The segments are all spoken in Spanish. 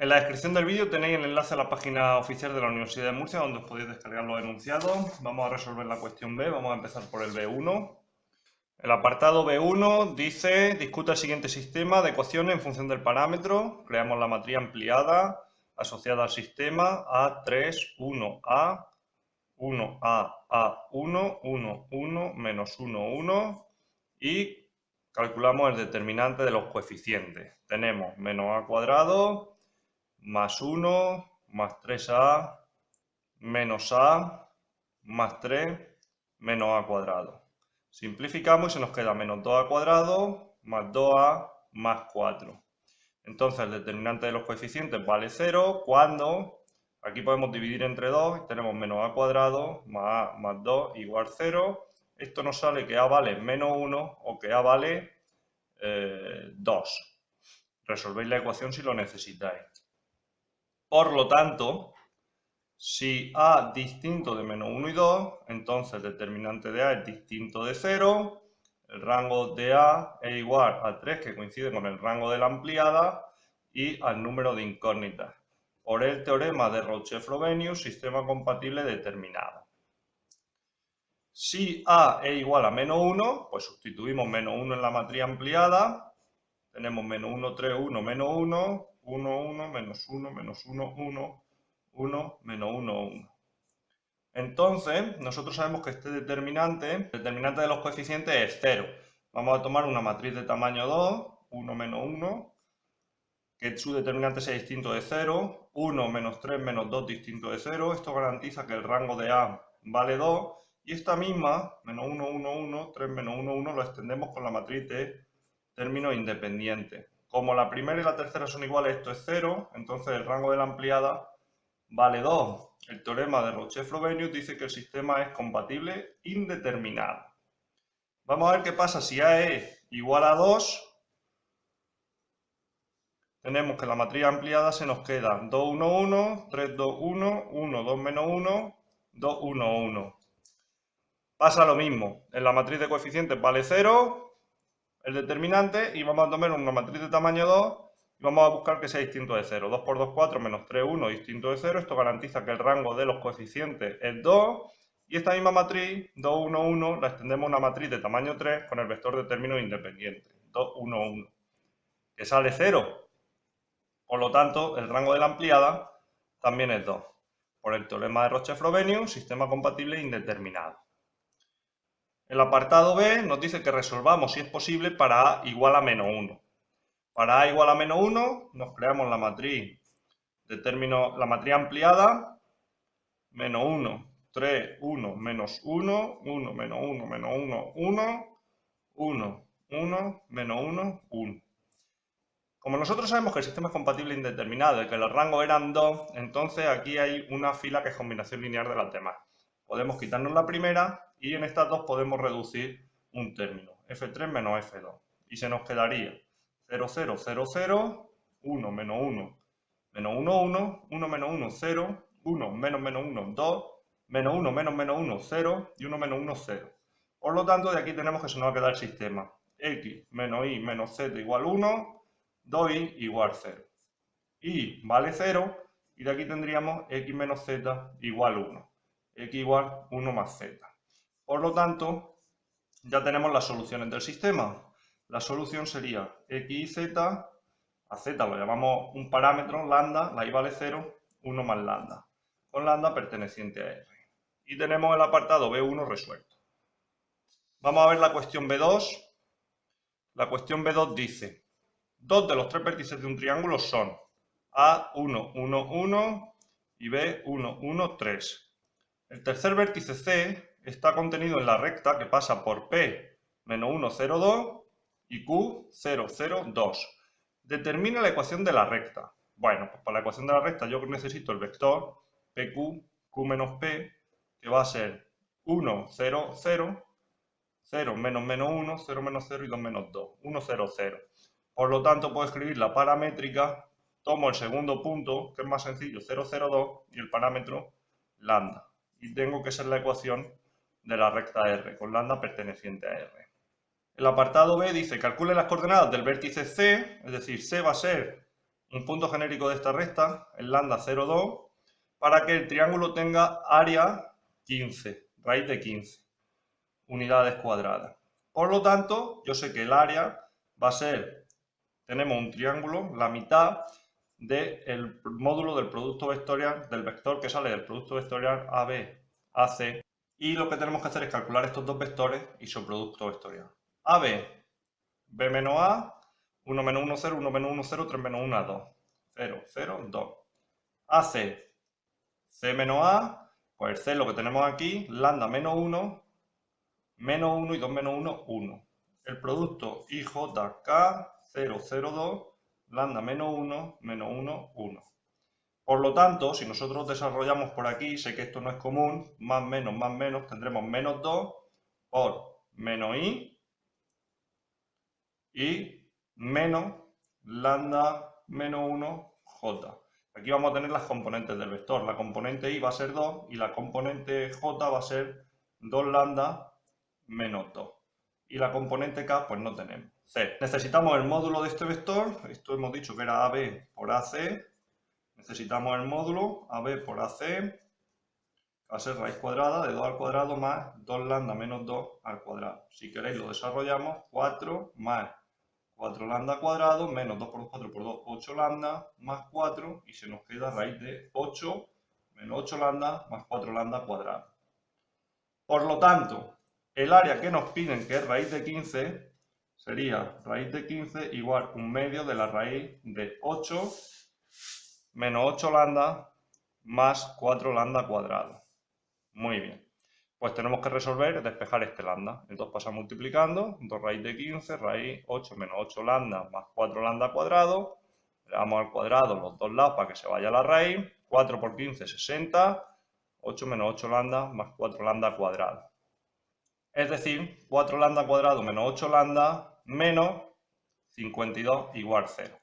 En la descripción del vídeo tenéis el enlace a la página oficial de la Universidad de Murcia donde os podéis descargar los enunciados. Vamos a resolver la cuestión B, vamos a empezar por el B1. El apartado B1 dice, discute el siguiente sistema de ecuaciones en función del parámetro. Creamos la matriz ampliada asociada al sistema A3, 1A, 1A, A1, 1, 1, menos 1, 1 y calculamos el determinante de los coeficientes. Tenemos menos A cuadrado más 1, más 3A, menos A, más 3, menos A cuadrado. Simplificamos y se nos queda menos 2A cuadrado, más 2A, más 4. Entonces el determinante de los coeficientes vale 0 cuando, aquí podemos dividir entre 2, y tenemos menos A cuadrado, más A, más 2, igual 0. Esto nos sale que A vale menos 1 o que A vale 2. Resolvéis la ecuación si lo necesitáis. Por lo tanto, si A distinto de menos 1 y 2, entonces el determinante de A es distinto de 0, el rango de A es igual a 3, que coincide con el rango de la ampliada, y al número de incógnitas, por el teorema de Roche-Frobenius, sistema compatible determinado. Si A es igual a menos 1, pues sustituimos menos 1 en la matriz ampliada, tenemos menos 1, 3, 1, menos 1, 1, 1, menos 1, menos 1, 1, 1, menos 1, 1. Entonces, nosotros sabemos que este determinante, el determinante de los coeficientes es 0. Vamos a tomar una matriz de tamaño 2, 1 menos 1, que su determinante sea distinto de 0, 1 menos 3 menos 2 distinto de 0. Esto garantiza que el rango de A vale 2. Y esta misma, menos 1, 1, 1, 3 menos 1, 1, lo extendemos con la matriz de términos independientes. Como la primera y la tercera son iguales, esto es 0, entonces el rango de la ampliada vale 2. El teorema de Roche-Frobenius dice que el sistema es compatible indeterminado. Vamos a ver qué pasa si A es igual a 2. Tenemos que la matriz ampliada se nos queda 2, 1, 1, 3, 2, 1, 1, 2 menos 1, 2, 1, 1. Pasa lo mismo. En la matriz de coeficientes vale 0 el determinante y vamos a tomar una matriz de tamaño 2 y vamos a buscar que sea distinto de 0. 2 por 2, 4, menos 3, 1, distinto de 0. Esto garantiza que el rango de los coeficientes es 2. Y esta misma matriz, 2, 1, 1, la extendemos a una matriz de tamaño 3 con el vector de términos independientes. 2, 1, 1. Que sale 0. Por lo tanto, el rango de la ampliada también es 2. Por el teorema de Roche-Frobenius, sistema compatible indeterminado. El apartado B nos dice que resolvamos si es posible para A igual a menos 1. Para A igual a menos 1 nos creamos la matriz de términos, la matriz ampliada, menos 1, 3, 1, menos 1, 1, menos 1, menos 1, 1, 1, 1, menos 1, 1. Como nosotros sabemos que el sistema es compatible indeterminado y que los rangos eran 2, entonces aquí hay una fila que es combinación lineal de las demás. Podemos quitarnos la primera y en estas dos podemos reducir un término, f3 menos f2. Y se nos quedaría 0, 0, 0, 0, 1, menos 1, menos 1, 1, 1 menos 1, 0, 1 menos menos 1, 2, menos 1 menos menos 1, 0 y 1 menos 1, 0. Por lo tanto, de aquí tenemos que se nos va a quedar el sistema x menos y menos z igual 1, 2y igual 0. Y vale 0 y de aquí tendríamos x menos z igual 1. X igual 1 más z. Por lo tanto, ya tenemos las soluciones del sistema. La solución sería x y z, a z lo llamamos un parámetro, lambda, la y vale 0, 1 más lambda, con lambda perteneciente a R. Y tenemos el apartado B1 resuelto. Vamos a ver la cuestión B2. La cuestión B2 dice, dos de los tres vértices de un triángulo son A1, 1, 1 y B1, 1, 3. El tercer vértice C está contenido en la recta que pasa por P, menos 1, 0, 2 y Q, 0, 0, 2. Determina la ecuación de la recta. Bueno, pues para la ecuación de la recta yo necesito el vector PQ, Q menos P, que va a ser 1, 0, 0, 0 menos menos 1, 0 menos 0 y 2 menos 2, 1, 0, 0. Por lo tanto, puedo escribir la paramétrica, tomo el segundo punto, que es más sencillo, 0, 0, 2, y el parámetro lambda. Y tengo que ser la ecuación de la recta R, con lambda perteneciente a R. El apartado B dice, calcule las coordenadas del vértice C, es decir, C va a ser un punto genérico de esta recta, el lambda 0,2, para que el triángulo tenga área 15, raíz de 15 unidades cuadradas. Por lo tanto, yo sé que el área va a ser, tenemos un triángulo, la mitad del módulo del producto vectorial, del vector que sale del producto vectorial AB, AC, y lo que tenemos que hacer es calcular estos dos vectores y su producto vectorial. AB, B menos A, 1 menos 1, 0, 1 menos 1, 0, 3 menos 1, 2. 0, 0, 2. AC, C menos A, pues el C lo que tenemos aquí, lambda menos 1 y 2 menos 1, 1. El producto IJK, 0, 0, 2, lambda menos 1, 1. Por lo tanto, si nosotros desarrollamos por aquí, sé que esto no es común, más menos, tendremos menos 2 por menos I y menos lambda menos 1 J. Aquí vamos a tener las componentes del vector. La componente I va a ser 2 y la componente J va a ser 2 lambda menos 2. Y la componente K pues no tenemos. C. Necesitamos el módulo de este vector. Esto hemos dicho que era AB por AC. Necesitamos el módulo AB por AC. Va a ser raíz cuadrada de 2 al cuadrado más 2 lambda menos 2 al cuadrado. Si queréis lo desarrollamos. 4 más 4 lambda cuadrado menos 2 por 4 por 2, 8 lambda más 4 y se nos queda raíz de 8 menos 8 lambda más 4 lambda cuadrado. Por lo tanto, el área que nos piden, que es raíz de 15, sería raíz de 15 igual 1/2 de la raíz de 8 menos 8 lambda más 4 lambda cuadrado. Muy bien. Pues tenemos que resolver, despejar este lambda. Entonces pasa multiplicando, 2 raíz de 15, raíz 8 menos 8 lambda más 4 lambda cuadrado. Le damos al cuadrado los dos lados para que se vaya la raíz. 4 por 15, 60. 8 menos 8 lambda más 4 lambda cuadrado. Es decir, 4 lambda cuadrado menos 8 lambda menos 52 igual 0.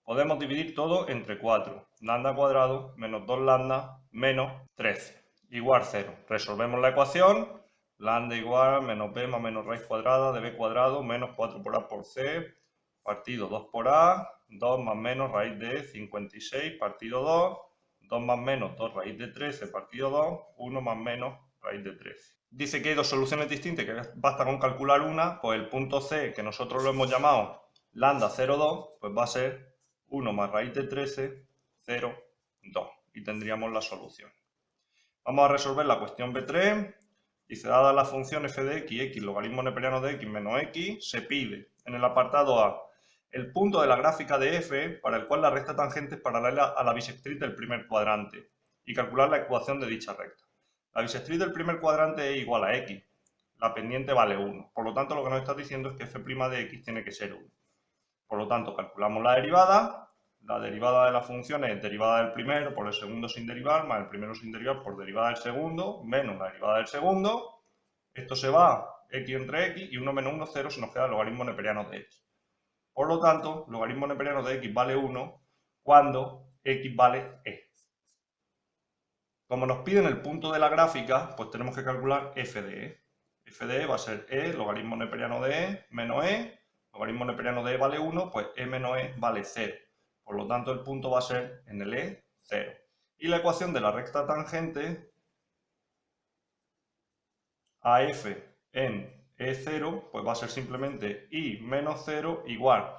Podemos dividir todo entre 4. Lambda cuadrado menos 2 lambda menos 13. Igual 0. Resolvemos la ecuación. Lambda igual menos b más menos raíz cuadrada de b cuadrado menos 4 por a por c partido 2 por a, 2 más menos raíz de 56 partido 2, 2 más menos 2 raíz de 13 partido 2, 1 más menos raíz de 13. Dice que hay dos soluciones distintas, que basta con calcular una, pues el punto C, que nosotros lo hemos llamado lambda 0,2, pues va a ser 1 más raíz de 13, 0, 2. Y tendríamos la solución. Vamos a resolver la cuestión B3. Dice, dada la función f de x, logaritmo neperiano de x menos x, se pide en el apartado A el punto de la gráfica de f para el cual la recta tangente es paralela a la bisectriz del primer cuadrante y calcular la ecuación de dicha recta. La bisectriz del primer cuadrante es igual a x. La pendiente vale 1. Por lo tanto, lo que nos está diciendo es que f' de x tiene que ser 1. Por lo tanto, calculamos la derivada. La derivada de la función es derivada del primero por el segundo sin derivar, más el primero sin derivar por derivada del segundo, menos la derivada del segundo. Esto se va, x entre x, y 1 menos 1, 0, se nos queda el logaritmo neperiano de x. Por lo tanto, logaritmo neperiano de x vale 1 cuando x vale e. Como nos piden el punto de la gráfica, pues tenemos que calcular f de e. F de e va a ser e, logaritmo neperiano de e, menos e. Logaritmo neperiano de e vale 1, pues e menos e vale 0. Por lo tanto, el punto va a ser en el e, 0. Y la ecuación de la recta tangente a f en e0, pues va a ser simplemente y menos 0 igual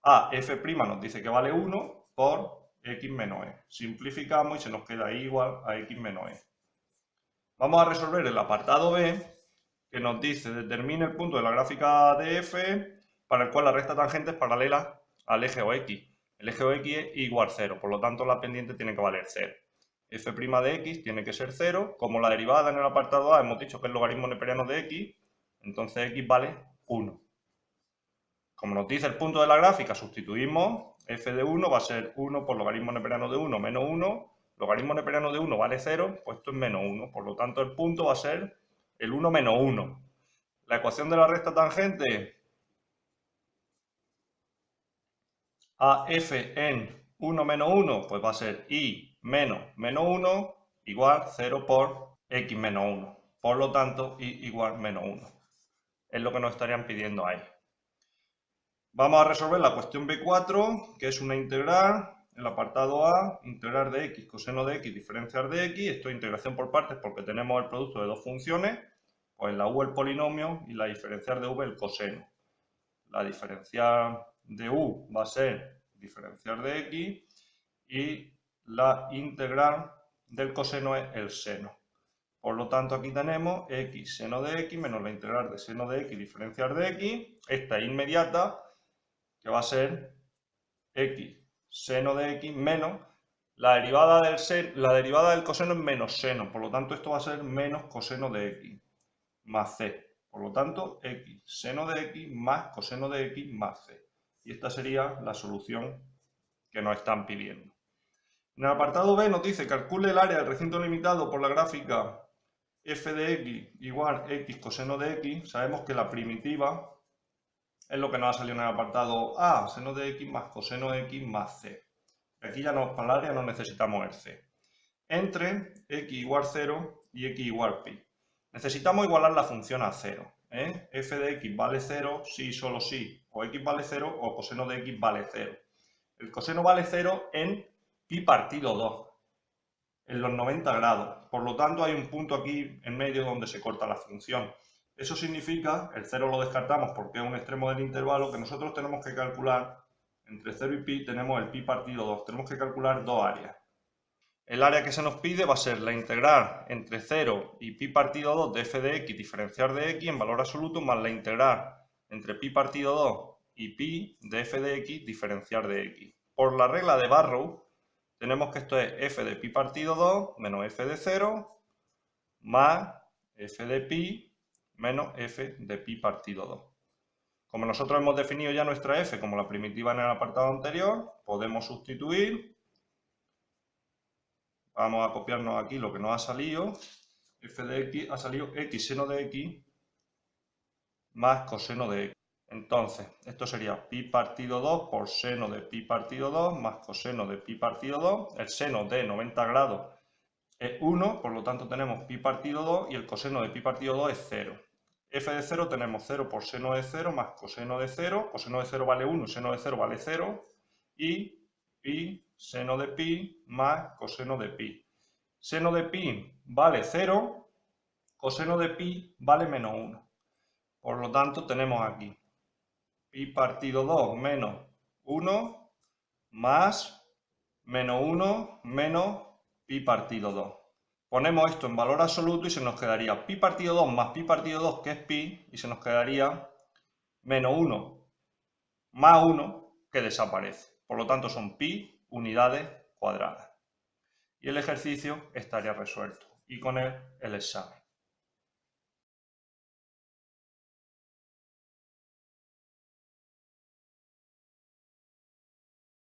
a f' nos dice que vale 1 por x menos e. Simplificamos y se nos queda i igual a x menos e. Vamos a resolver el apartado B, que nos dice determine el punto de la gráfica de f para el cual la recta tangente es paralela al eje OX. El eje OX es igual 0, por lo tanto la pendiente tiene que valer 0. f' de x tiene que ser 0, como la derivada en el apartado A hemos dicho que es logaritmo neperiano de x, entonces x vale 1. Como nos dice el punto de la gráfica, sustituimos, f de 1 va a ser 1 por logaritmo neperiano de 1 menos 1, logaritmo neperiano de 1 vale 0, pues esto es menos 1, por lo tanto el punto va a ser el 1 menos 1. La ecuación de la recta tangente a f en 1 menos 1, pues va a ser y menos 1 igual 0 por x menos 1. Por lo tanto, y igual menos 1. Es lo que nos estarían pidiendo ahí. Vamos a resolver la cuestión B4, que es una integral. En el apartado A, integrar de x, coseno de x, diferenciar de x. Esto es integración por partes porque tenemos el producto de dos funciones. Pues la u el polinomio y la diferencial de v el coseno. La diferencial de u va a ser diferencial de x y la integral del coseno es el seno. Por lo tanto, aquí tenemos x seno de x menos la integral de seno de x diferencial de x. Esta es inmediata, que va a ser x seno de x menos la derivada del coseno es menos seno. Por lo tanto, esto va a ser menos coseno de x más c. Por lo tanto, x seno de x más coseno de x más c. Y esta sería la solución que nos están pidiendo. En el apartado B nos dice calcule el área del recinto limitado por la gráfica f de x igual x coseno de x. Sabemos que la primitiva es lo que nos ha salido en el apartado A, seno de x más coseno de x más c. Aquí ya para el área no necesitamos el c. Entre x igual 0 y x igual pi. Necesitamos igualar la función a 0. F de x vale 0, sí, solo sí. O x vale 0 o coseno de x vale 0. El coseno vale 0 en pi partido 2, en los 90 grados. Por lo tanto, hay un punto aquí en medio donde se corta la función. Eso significa, el 0 lo descartamos porque es un extremo del intervalo, que nosotros tenemos que calcular, entre 0 y pi tenemos el pi partido 2. Tenemos que calcular dos áreas. El área que se nos pide va a ser la integral entre 0 y pi partido 2 de f de x diferenciar de x en valor absoluto más la integral entre pi partido 2 y pi de f de x diferenciar de x. Por la regla de Barrow tenemos que esto es f de pi partido 2 menos f de 0 más f de pi menos f de pi partido 2. Como nosotros hemos definido ya nuestra f como la primitiva en el apartado anterior, podemos sustituir. Vamos a copiarnos aquí lo que nos ha salido. F de x ha salido x seno de x más coseno de x. Entonces, esto sería pi partido 2 por seno de pi partido 2 más coseno de pi partido 2. El seno de 90 grados es 1, por lo tanto tenemos pi partido 2 y el coseno de pi partido 2 es 0. F de 0 tenemos 0 por seno de 0 más coseno de 0. Coseno de 0 vale 1 y seno de 0 vale 0. Y pi seno de pi más coseno de pi. Seno de pi vale 0, coseno de pi vale menos 1. Por lo tanto, tenemos aquí pi partido 2 menos 1 más menos 1 menos pi partido 2. Ponemos esto en valor absoluto y se nos quedaría pi partido 2 más pi partido 2, que es pi, y se nos quedaría menos 1 más 1, que desaparece. Por lo tanto, son pi unidades cuadradas. Y el ejercicio estaría resuelto. Y con él el examen.